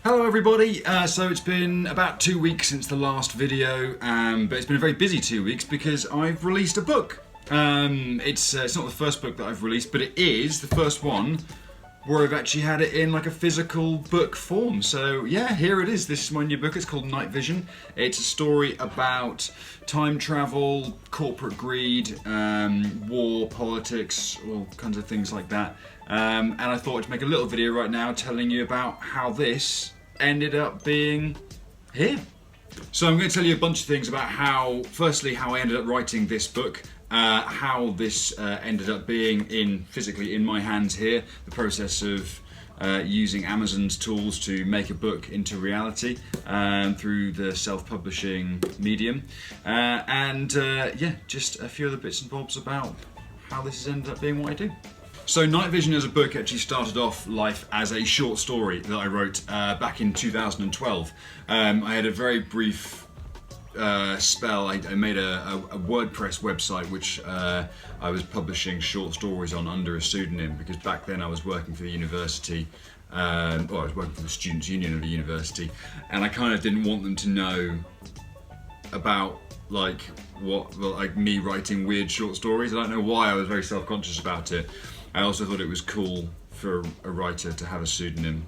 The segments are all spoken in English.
Hello everybody, so it's been about 2 weeks since the last video, but it's been a very busy 2 weeks because I've released a book. It's not the first book that I've released, but it is the first one where I've actually had it in like a physical book form. So yeah, here it is. This is my new book. It's called Night Vision. It's a story about time travel, corporate greed, war, politics, all kinds of things like that. And I thought I'd make a little video right now telling you about how this ended up being here. So I'm going to tell you a bunch of things about firstly, how I ended up writing this book, how this ended up being physically in my hands here, the process of using Amazon's tools to make a book into reality through the self-publishing medium, and just a few other bits and bobs about how this has ended up being what I do. So Night Vision as a book actually started off life as a short story that I wrote back in 2012. I had a very brief spell. I made a WordPress website which I was publishing short stories on under a pseudonym, because back then I was working for the university, I was working for the Students' Union of the university, and I kind of didn't want them to know about me writing weird short stories. I don't know why, I was very self-conscious about it. I also thought it was cool for a writer to have a pseudonym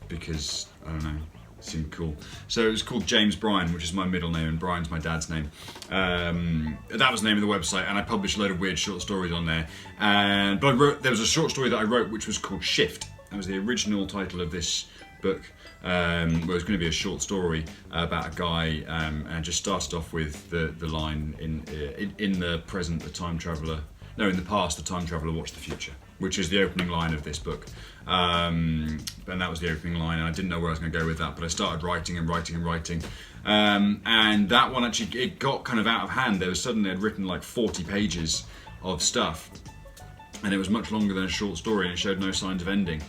because, I don't know, it seemed cool. So it was called James Bryan, which is my middle name, and Brian's my dad's name. That was the name of the website, and I published a load of weird short stories on there. But there was a short story that I wrote which was called Shift. That was the original title of this book, where it was going to be a short story about a guy, and I just started off with the line, in the present, the time traveller. No, in the past, the time traveller watched the future, which is the opening line of this book. And that was the opening line, and I didn't know where I was going to go with that, but I started writing. And that one actually, it got kind of out of hand. I'd written like 40 pages of stuff, and it was much longer than a short story, and it showed no signs of ending.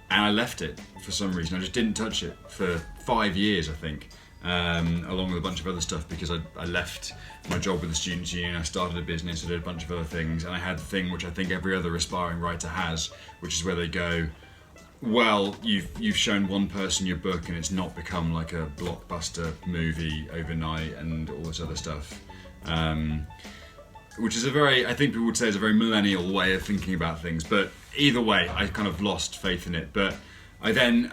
And I left it for some reason. I just didn't touch it for 5 years, I think. Along with a bunch of other stuff, because I left my job with the Students' Union, I started a business, I did a bunch of other things, and I had the thing which I think every other aspiring writer has, which is where they go, well, you've shown one person your book and it's not become like a blockbuster movie overnight and all this other stuff. Which is I think people would say is a very millennial way of thinking about things, but either way, I kind of lost faith in it. But I then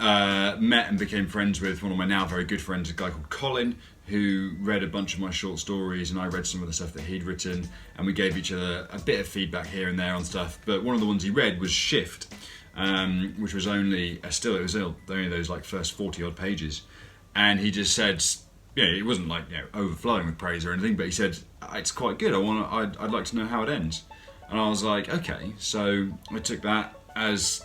met and became friends with one of my now very good friends, a guy called Colin, who read a bunch of my short stories, and I read some of the stuff that he'd written, and we gave each other a bit of feedback here and there on stuff. But one of the ones he read was Shift, which was only those like first 40 odd pages, and he just said, it wasn't like overflowing with praise or anything, but he said, it's quite good. I'd like to know how it ends. And I was like, okay. So I took that as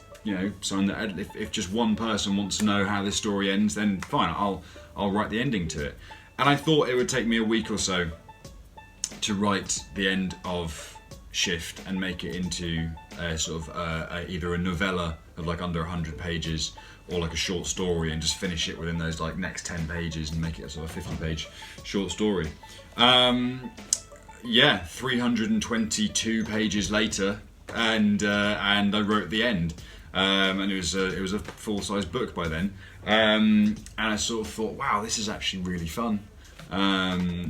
something that if just one person wants to know how this story ends, then fine, I'll write the ending to it. And I thought it would take me a week or so to write the end of Shift and make it into either a novella of like under 100 pages or like a short story, and just finish it within those like next 10 pages and make it a sort of 50-page short story. 322 pages later, and I wrote the end. And it was a full-size book by then, and I sort of thought, wow, this is actually really fun.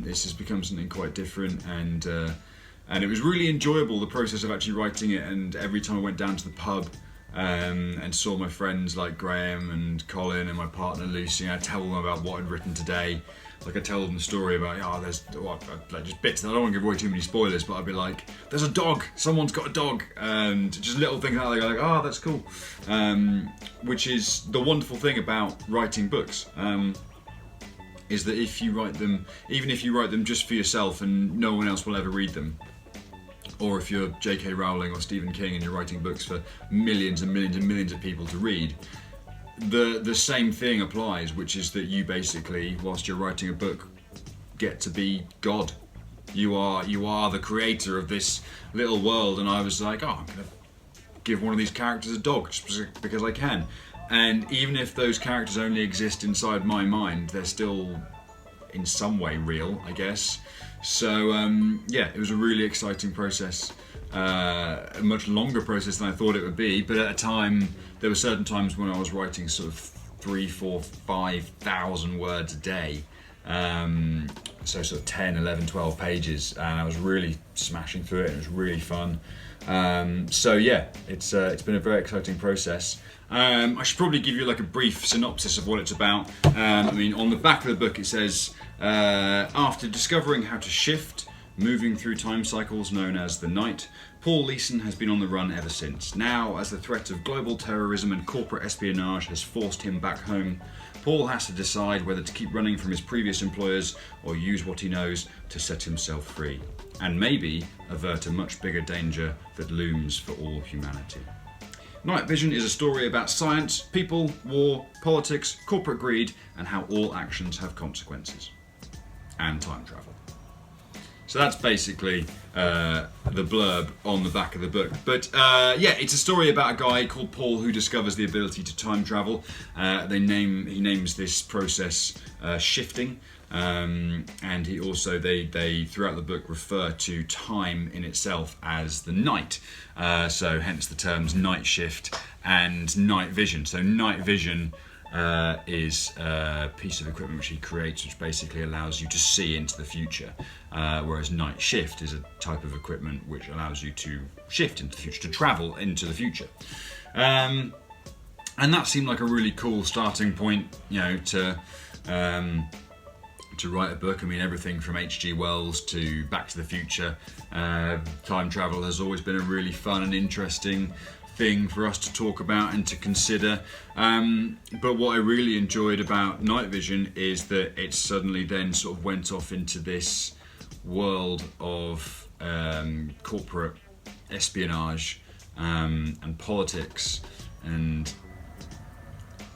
This has become something quite different, and it was really enjoyable, the process of actually writing it. And every time I went down to the pub and saw my friends like Graham and Colin and my partner Lucy, and I'd tell them about what I'd written today. Like I tell them the story about, just bits. I don't want to give away too many spoilers, but I'd be like, there's a dog, someone's got a dog, and just little things like that. They go like, that's cool. Which is the wonderful thing about writing books, is that if you write them, even if you write them just for yourself and no one else will ever read them, or if you're J.K. Rowling or Stephen King and you're writing books for millions and millions and millions of people to read, the same thing applies, which is that you basically, whilst you're writing a book, get to be God. You are the creator of this little world. And I was like, I'm gonna give one of these characters a dog just because I can. And even if those characters only exist inside my mind, they're still in some way real, I guess. So it was a really exciting process. A much longer process than I thought it would be, but at a time, there were certain times when I was writing sort of 3, 4, 5,000 words a day. So sort of 10, 11, 12 pages, and I was really smashing through it, and it was really fun. So yeah, it's been a very exciting process. I should probably give you like a brief synopsis of what it's about. I mean, on the back of the book it says, after discovering how to shift, moving through time cycles known as the night, Paul Leeson has been on the run ever since. Now, as the threat of global terrorism and corporate espionage has forced him back home, Paul has to decide whether to keep running from his previous employers or use what he knows to set himself free, and maybe avert a much bigger danger that looms for all humanity. Night Vision is a story about science, people, war, politics, corporate greed, and how all actions have consequences. And time travel. So that's basically the blurb on the back of the book. But yeah, it's a story about a guy called Paul who discovers the ability to time travel. He names this process shifting. And he also, they throughout the book refer to time in itself as the night. So hence the terms night shift and night vision. So night vision is a piece of equipment which he creates, which basically allows you to see into the future, whereas night shift is a type of equipment which allows you to shift into the future, to travel into the future. And that seemed like a really cool starting point, you know, to write a book. I mean, everything from H.G. Wells to Back to the Future, time travel has always been a really fun and interesting thing for us to talk about and to consider. But what I really enjoyed about Night Vision is that it suddenly then sort of went off into this world of corporate espionage and politics, and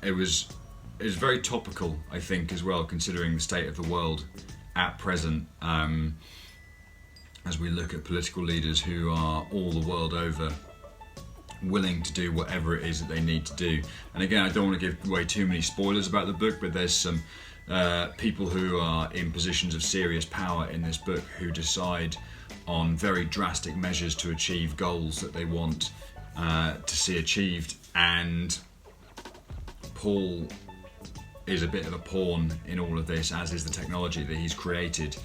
it was very topical, I think, as well, considering the state of the world at present, as we look at political leaders who are all the world over willing to do whatever it is that they need to do. And again, I don't want to give away too many spoilers about the book, but there's some people who are in positions of serious power in this book who decide on very drastic measures to achieve goals that they want to see achieved, and Paul is a bit of a pawn in all of this, as is the technology that he's created.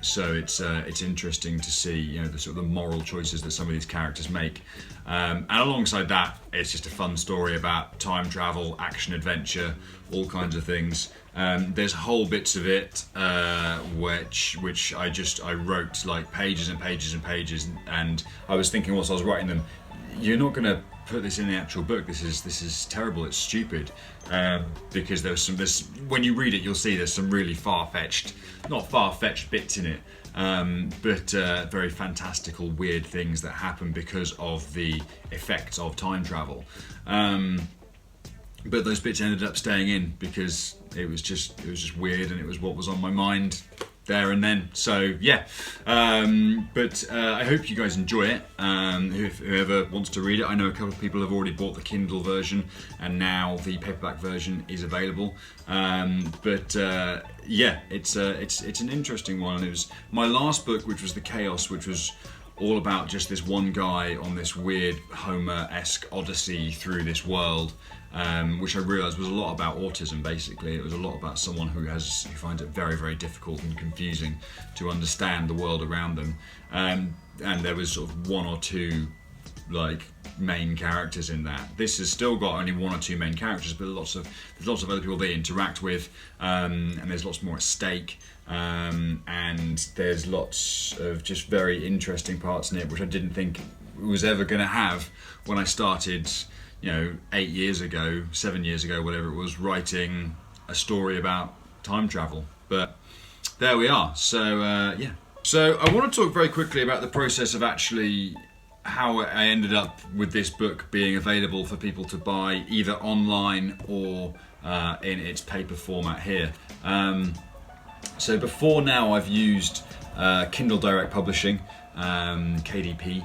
So it's interesting to see, you know, the sort of the moral choices that some of these characters make, and alongside that, it's just a fun story about time travel, action, adventure, all kinds of things. There's whole bits of it which I wrote like pages and pages and pages, and I was thinking whilst I was writing them, you're not going to put this in the actual book. This is terrible. It's stupid, because there's when you read it, you'll see there's some really not far-fetched bits in it, but very fantastical, weird things that happen because of the effects of time travel. But those bits ended up staying in because it was just weird, and it was what was on my mind there and then. So yeah, but I hope you guys enjoy it. Whoever wants to read it, I know a couple of people have already bought the Kindle version, and now the paperback version is available. But yeah, it's an interesting one. It was my last book, which was The Chaos, which was all about just this one guy on this weird Homer-esque odyssey through this world, which I realised was a lot about autism. Basically, it was a lot about someone who finds it very, very difficult and confusing to understand the world around them. And there was sort of one or two like main characters in that. This has still got only one or two main characters, but there's lots of other people they interact with, and there's lots more at stake. And there's lots of just very interesting parts in it, which I didn't think it was ever going to have when I started, 8 years ago, 7 years ago, whatever it was, writing a story about time travel. But there we are. So yeah. So I want to talk very quickly about the process of actually how I ended up with this book being available for people to buy either online or in its paper format here. So before now, I've used Kindle Direct Publishing, KDP,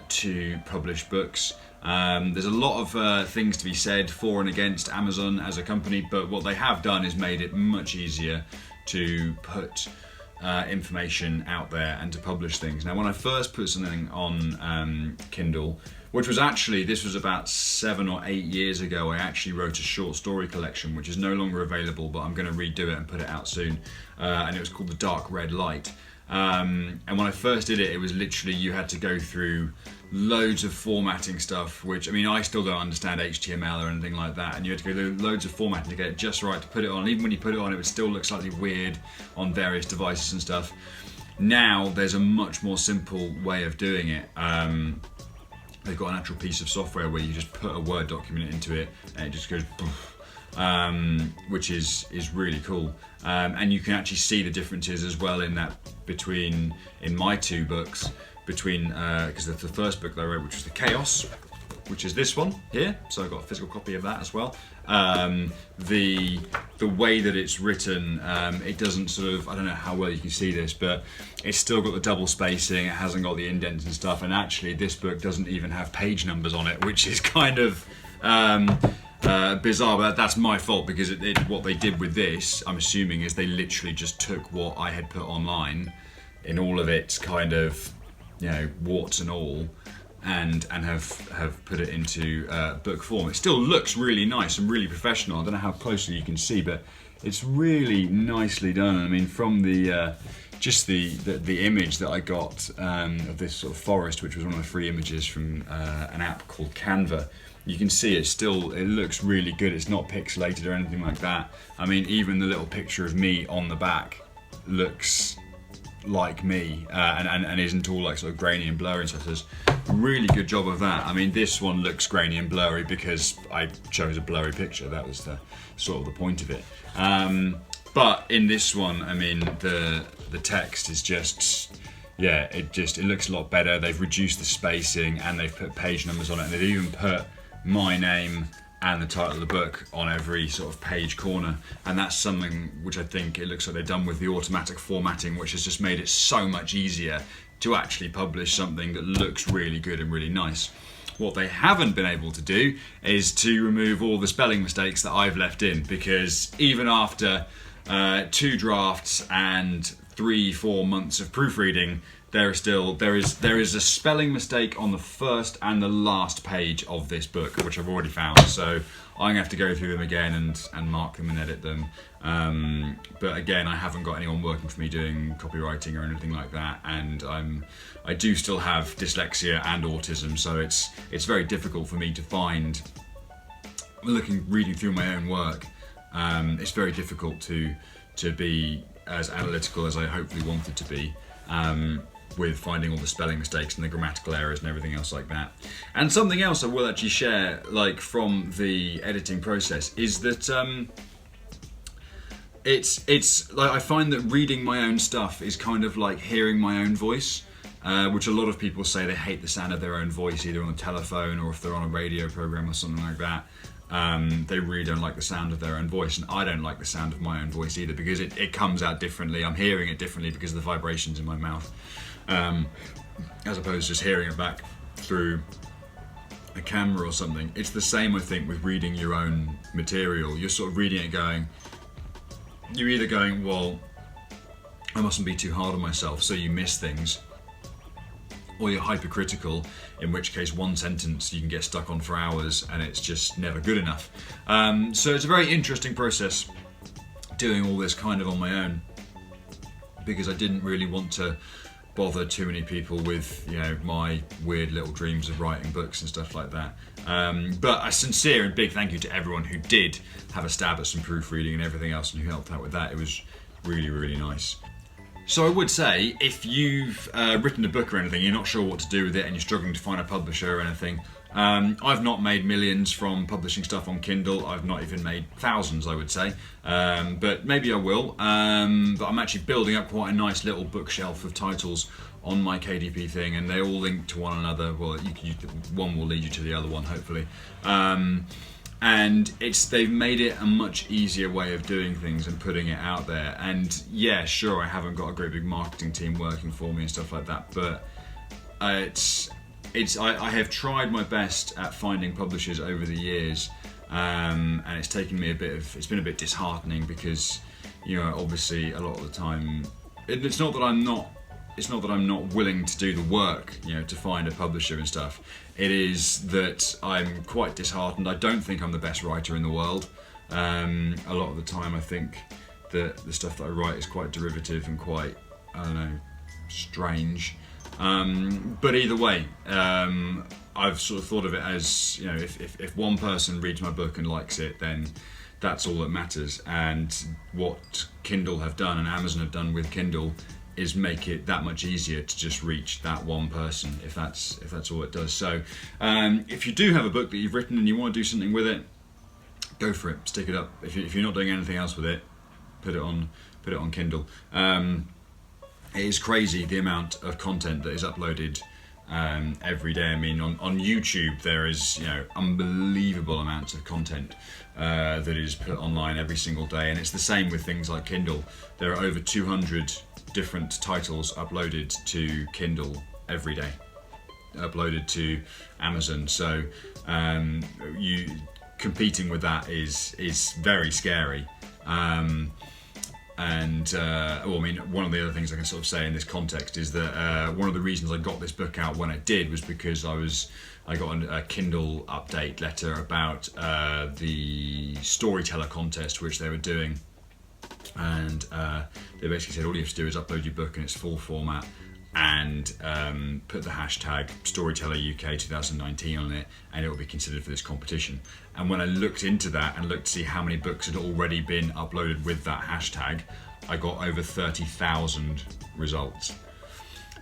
to publish books. There's a lot of things to be said for and against Amazon as a company, but what they have done is made it much easier to put information out there and to publish things. Now, when I first put something on Kindle, which was actually, this was about 7 or 8 years ago. I actually wrote a short story collection, which is no longer available, but I'm going to redo it and put it out soon. And it was called The Dark Red Light. And when I first did it, it was literally, you had to go through loads of formatting stuff, which, I mean, I still don't understand HTML or anything like that, and you had to go through loads of formatting to get it just right to put it on. Even when you put it on, it would still look slightly weird on various devices and stuff. Now there's a much more simple way of doing it. They've got an actual piece of software where you just put a Word document into it and it just goes poof, which is really cool. And you can actually see the differences as well in that in my two books, because the first book that I wrote, which was The Chaos, which is this one here, so I've got a physical copy of that as well. The way that it's written, it doesn't sort of, I don't know how well you can see this, but it's still got the double spacing, it hasn't got the indents and stuff, and actually this book doesn't even have page numbers on it, which is kind of bizarre, but that's my fault, because what they did with this, I'm assuming, is they literally just took what I had put online in all of its kind of, you know, warts and all, and have put it into book form. It still looks really nice and really professional. I don't know how closely you can see, but it's really nicely done. I mean, from the just the image that I got of this sort of forest, which was one of the free images from an app called Canva, you can see it looks really good. It's not pixelated or anything like that. I mean, even the little picture of me on the back looks like me, and isn't all like sort of grainy and blurry and stuff. So there's a really good job of that. I mean, this one looks grainy and blurry because I chose a blurry picture. That was the sort of the point of it. But in this one, I mean, the text is just, yeah, it looks a lot better. They've reduced the spacing and they've put page numbers on it, and they've even put my name and the title of the book on every sort of page corner, and that's something which I think it looks like they've done with the automatic formatting, which has just made it so much easier to actually publish something that looks really good and really nice. What they haven't been able to do is to remove all the spelling mistakes that I've left in, because even after 2 drafts and 3-4 months of proofreading, there is a spelling mistake on the first and the last page of this book, which I've already found. So I'm gonna have to go through them again and mark them and edit them. But again, I haven't got anyone working for me doing copywriting or anything like that, and I do still have dyslexia and autism, so it's very difficult for me to find. Reading through my own work, it's very difficult to be as analytical as I hopefully wanted to be. With finding all the spelling mistakes and the grammatical errors and everything else like that. And something else I will actually share, like from the editing process, is that it's like I find that reading my own stuff is kind of like hearing my own voice, which a lot of people say they hate the sound of their own voice, either on the telephone or if they're on a radio program or something like that. They really don't like the sound of their own voice, and I don't like the sound of my own voice either, because it comes out differently. I'm hearing it differently because of the vibrations in my mouth, as opposed to just hearing it back through a camera or something. It's the same, I think, with reading your own material. You're sort of reading it you're either going, well, I mustn't be too hard on myself, so you miss things, or you're hypercritical, in which case one sentence you can get stuck on for hours and it's just never good enough. So it's a very interesting process doing all this kind of on my own, because I didn't really want to bother too many people with, you know, my weird little dreams of writing books and stuff like that. But a sincere and big thank you to everyone who did have a stab at some proofreading and everything else, and who helped out with that. It was really, really nice. So I would say, if you've written a book or anything, you're not sure what to do with it and you're struggling to find a publisher or anything, I've not made millions from publishing stuff on Kindle. I've not even made thousands, I would say, but maybe I will. But I'm actually building up quite a nice little bookshelf of titles on my KDP thing, and they all link to one another. Well, one will lead you to the other one, hopefully. And they've made it a much easier way of doing things and putting it out there. And yeah, sure, I haven't got a great big marketing team working for me and stuff like that, but I have tried my best at finding publishers over the years, and it's taken me it's been a bit disheartening, because, you know, obviously a lot of the time, it's not that I'm not it's not that I'm not willing to do the work, you know, to find a publisher and stuff. It is that I'm quite disheartened. I don't think I'm the best writer in the world. A lot of the time I think that the stuff that I write is quite derivative and quite, I don't know, strange. But either way, I've sort of thought of it as, you know, if one person reads my book and likes it, then that's all that matters. And what Kindle have done and Amazon have done with Kindle is make it that much easier to just reach that one person, if that's all it does. So if you do have a book that you've written and you want to do something with it, go for it, stick it up. If you're not doing anything else with it, put it on Kindle. It is crazy the amount of content that is uploaded every day. I mean, on YouTube there is, you know, unbelievable amounts of content that is put online every single day, and it's the same with things like Kindle. There are over 200 different titles uploaded to Kindle every day, uploaded to Amazon. So you competing with that is very scary. Well, I mean, one of the other things I can sort of say in this context is that one of the reasons I got this book out when I did was because I got a Kindle update letter about the storyteller contest which they were doing, and they basically said all you have to do is upload your book in its full format and put the hashtag Storyteller UK 2019 on it, and it will be considered for this competition. And when I looked into that and looked to see how many books had already been uploaded with that hashtag, I got over 30,000 results.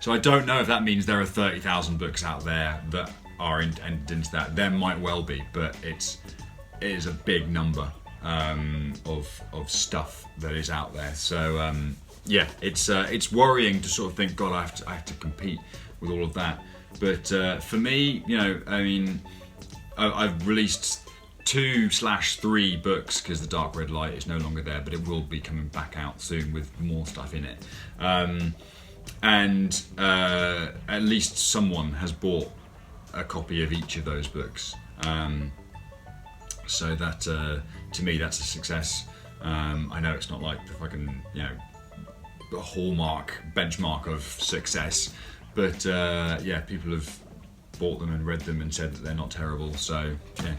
So I don't know if that means there are 30,000 books out there that are entered into that. There might well be, but it is a big number of stuff that is out there. So yeah, it's worrying to sort of think, God, I have to compete with all of that. But for me, you know, I mean, I've released 2/3 books because the Dark Red Light is no longer there, but it will be coming back out soon with more stuff in it. And at least someone has bought a copy of each of those books. So that, to me, that's a success. I know it's not like the fucking, you know, a hallmark benchmark of success, but yeah, people have bought them and read them and said that they're not terrible. So yeah,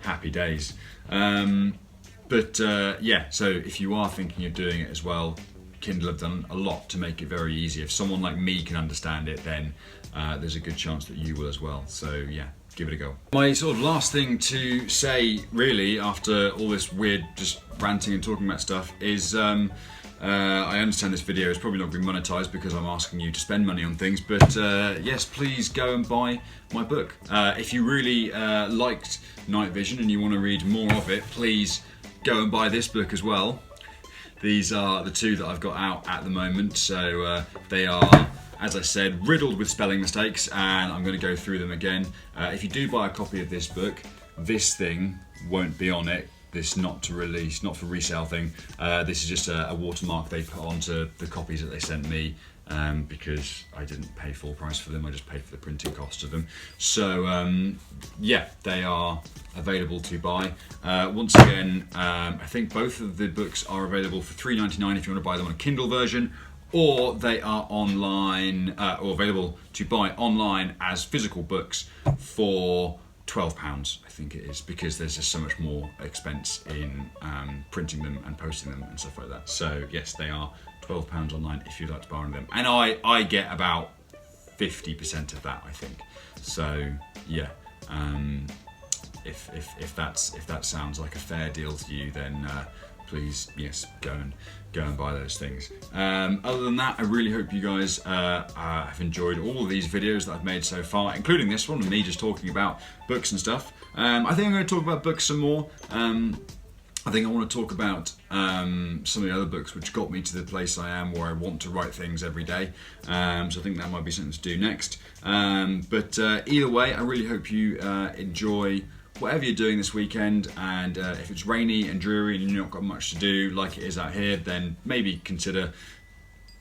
happy days. But yeah, so if you are thinking of doing it as well, Kindle have done a lot to make it very easy. If someone like me can understand it, then there's a good chance that you will as well. So yeah, give it a go. My sort of last thing to say, really, after all this weird just ranting and talking about stuff, is I understand this video is probably not being monetized because I'm asking you to spend money on things, but yes, please go and buy my book. If you really liked Night Vision and you want to read more of it, please go and buy this book as well. These are the two that I've got out at the moment, so they are, as I said, riddled with spelling mistakes, and I'm going to go through them again. If you do buy a copy of this book, this thing won't be on it. This not to release, not for resale thing. This is just a watermark they put onto the copies that they sent me, because I didn't pay full price for them. I just paid for the printing cost of them. So yeah, they are available to buy. Once again, I think both of the books are available for $3.99 if you want to buy them on a Kindle version, or they are online, or available to buy online as physical books for £12, I think it is, because there's just so much more expense in printing them and posting them and stuff like that. So yes, they are £12 online if you'd like to buy one of them, and I get about 50% of that, I think. So yeah, if that sounds like a fair deal to you, then please, yes, go and buy those things. Other than that, I really hope you guys have enjoyed all of these videos that I've made so far, including this one, and me just talking about books and stuff. I think I'm going to talk about books some more. I think I want to talk about some of the other books which got me to the place I am where I want to write things every day. So I think that might be something to do next. But either way, I really hope you enjoy whatever you're doing this weekend, and if it's rainy and dreary and you've not got much to do like it is out here, then maybe consider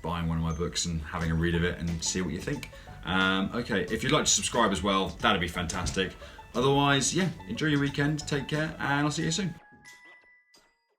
buying one of my books and having a read of it and see what you think. Okay, if you'd like to subscribe as well, that'd be fantastic. Otherwise, yeah, enjoy your weekend, take care, and I'll see you soon.